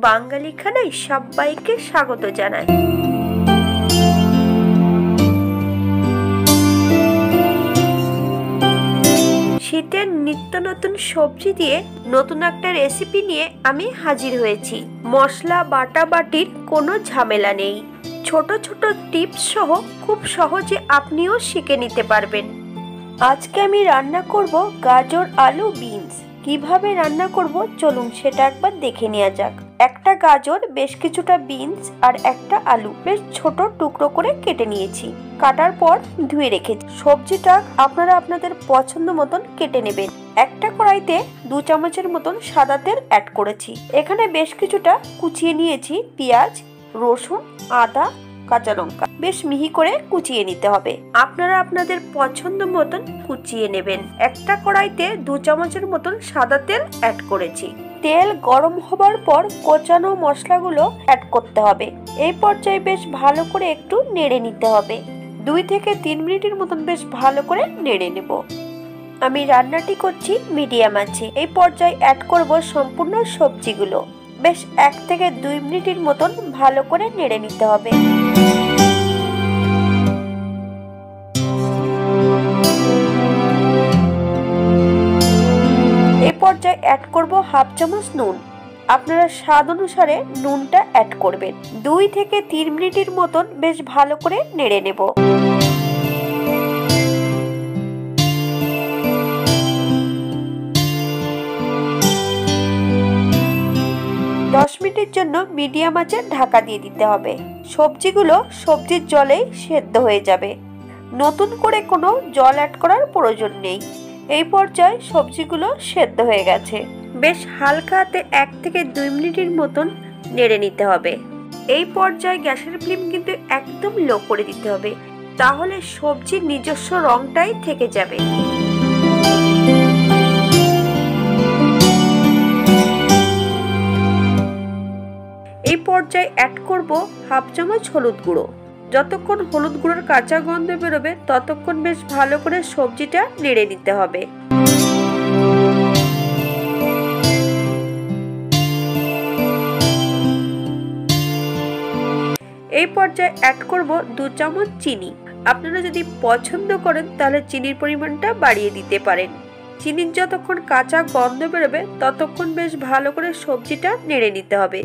বাঙালি খানায় সবাইকে স্বাগত জানাই। শীতের নিত্য নতুন সবজি দিয়ে নতুন একটা রেসিপি নিয়ে আমি হাজির হয়েছি। মশলা বাটাবাটির কোনো ঝামেলা নেই। ছোট ছোট টিপস সহ খুব সহজে আপনিও শিখে নিতে পারবেন। আজকে আমি রান্না করব গাজর আলু বিনস। কিভাবে রান্না করব চলুন সেটা একবার দেখে নেওয়া যাক। একটা গাজর, বেশ কিছুটা বিনস আর একটা আলু বেশ ছোট টুকরো করে কেটে নিয়েছি। কাটার পর ধুয়ে রেখেছি। সবজিটা আপনারা আপনাদের পছন্দ মতন কেটে নেবেন। একটা কড়াইতে 2 চামচের মতন সাদা তেল অ্যাড করেছি। এখানে বেশ কিছুটা কুচিয়ে নিয়েছি পেঁয়াজ, রসুন, আদা, কাঁচা লঙ্কা বেশ মিহি করে কুচিয়ে নিতে হবে। আপনারা আপনাদের পছন্দ মতন কুচিয়ে নেবেন। একটা কড়াইতে 2 চামচের মতন সাদা তেল অ্যাড করেছি। তেল গরম হবার পর কোচানো মশলাগুলো অ্যাড করতে হবে। এই পর্যায়ে বেশ ভালো করে একটু নেড়ে নিতে হবে। 2 থেকে 3 মিনিটের মতন বেশ ভালো করে নেড়ে নেব। আমি রান্নাটি করছি মিডিয়াম আছে। এই পর্যায়ে অ্যাড করব সম্পূর্ণ সবজিগুলো। বেশ 1 থেকে 2 মিনিটের মতন ভালো করে নেড়ে নিতে হবে। এই পর্যায়ে অ্যাড করব হাফ চামচ নুন। আপনারা স্বাদ অনুসারে নুনটা অ্যাড করবেন। 2 থেকে 3 মিনিটের মতন বেশ ভালো করে নেড়ে নেব। মিনিটের জন্য মিডিয়াম আঁচে ঢাকা দিয়ে দিতে হবে। সবজিগুলো সবজির জলেই সেদ্ধ হয়ে যাবে। নতুন করে কোনো জল অ্যাড করার প্রয়োজন নেই। এই পর্যায়ে সবজিগুলো সেদ্ধ হয়ে গেছে। বেশ হালকা হাতে 1 থেকে 2 মিনিটের মতন নেড়ে নিতে হবে। এই পর্যায়ে গ্যাসের ফ্লেম কিন্তু একদম লো করে দিতে হবে, তাহলে সবজির নিজস্ব রংটাই থেকে যাবে। এই পর্যায়ে অ্যাড করব হাফ চামচ হলুদ গুঁড়ো। যতক্ষণ হলুদ গুঁড়োর কাঁচা গন্ধ বেরোবে ততক্ষণ বেশ ভালো করে সবজিটা নেড়ে নিতে হবে। এই পর্যায়ে অ্যাড করব 2 চামচ চিনি। আপনারা যদি পছন্দ করেন তাহলে চিনির পরিমাণটা বাড়িয়ে দিতে পারেন। চিনির যতক্ষণ কাঁচা গন্ধ বেরোবে ততক্ষণ বেশ ভালো করে সবজিটা নেড়ে নিতে হবে।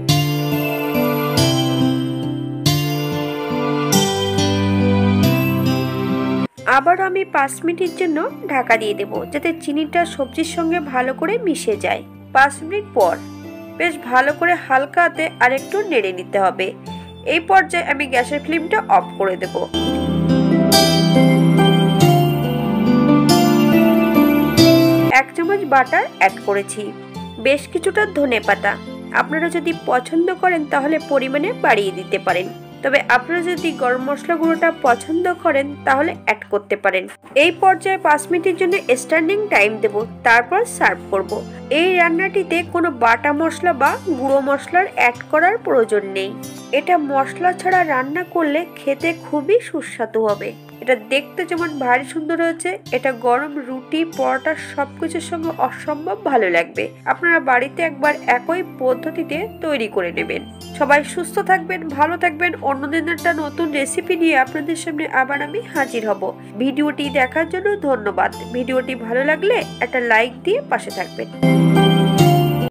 আবার আমি 5 মিনিটের জন্য ঢাকা দিয়ে দেব, যাতে চিনিটা সবজির সঙ্গে ভালো করে মিশে যায়। 5 মিনিট পর বেশ ভালো করে হালকা হাতে আরেকটু নেড়ে নিতে হবে। এই পর্যায়ে আমি গ্যাসের ফ্লেমটা অফ করে দেব। এক চামচ বাটার অ্যাড করেছি। বেশ কিছুটা ধনেপাতা। আপনারা যদি পছন্দ করেন তাহলে পরিমাণে বাড়িয়ে দিতে পারেন, তবে আপনারা যদি গরম মশলা গুঁড়োটা পছন্দ করেন তাহলে অ্যাড করতে পারেন। এই পর্যায়ে 5 মিনিটের জন্য স্ট্যান্ডিং টাইম দেব, তারপর সার্ভ করব। এই রান্নাটিতে কোনো বাটা মশলা বা গুঁড়ো মশলার অ্যাড করার প্রয়োজন নেই। এটা মশলা ছাড়া রান্না করলে খেতে খুবই সুস্বাদু হবে। এটা দেখতে যেমন ভারী সুন্দর হয়েছে, এটা গরম রুটি, পরোটা সবকিছুর সঙ্গে অসম্ভব ভালো লাগবে। আপনারা বাড়িতে একবার একই পদ্ধতিতে তৈরি করে নেবেন। সবাই সুস্থ থাকবেন, ভালো থাকবেন। অন্যদিন একটা নতুন রেসিপি নিয়ে আপনাদের সামনে আবার আমি হাজির হব। ভিডিওটি দেখার জন্য ধন্যবাদ। ভিডিওটি ভালো লাগলে একটা লাইক দিয়ে পাশে থাকবেন।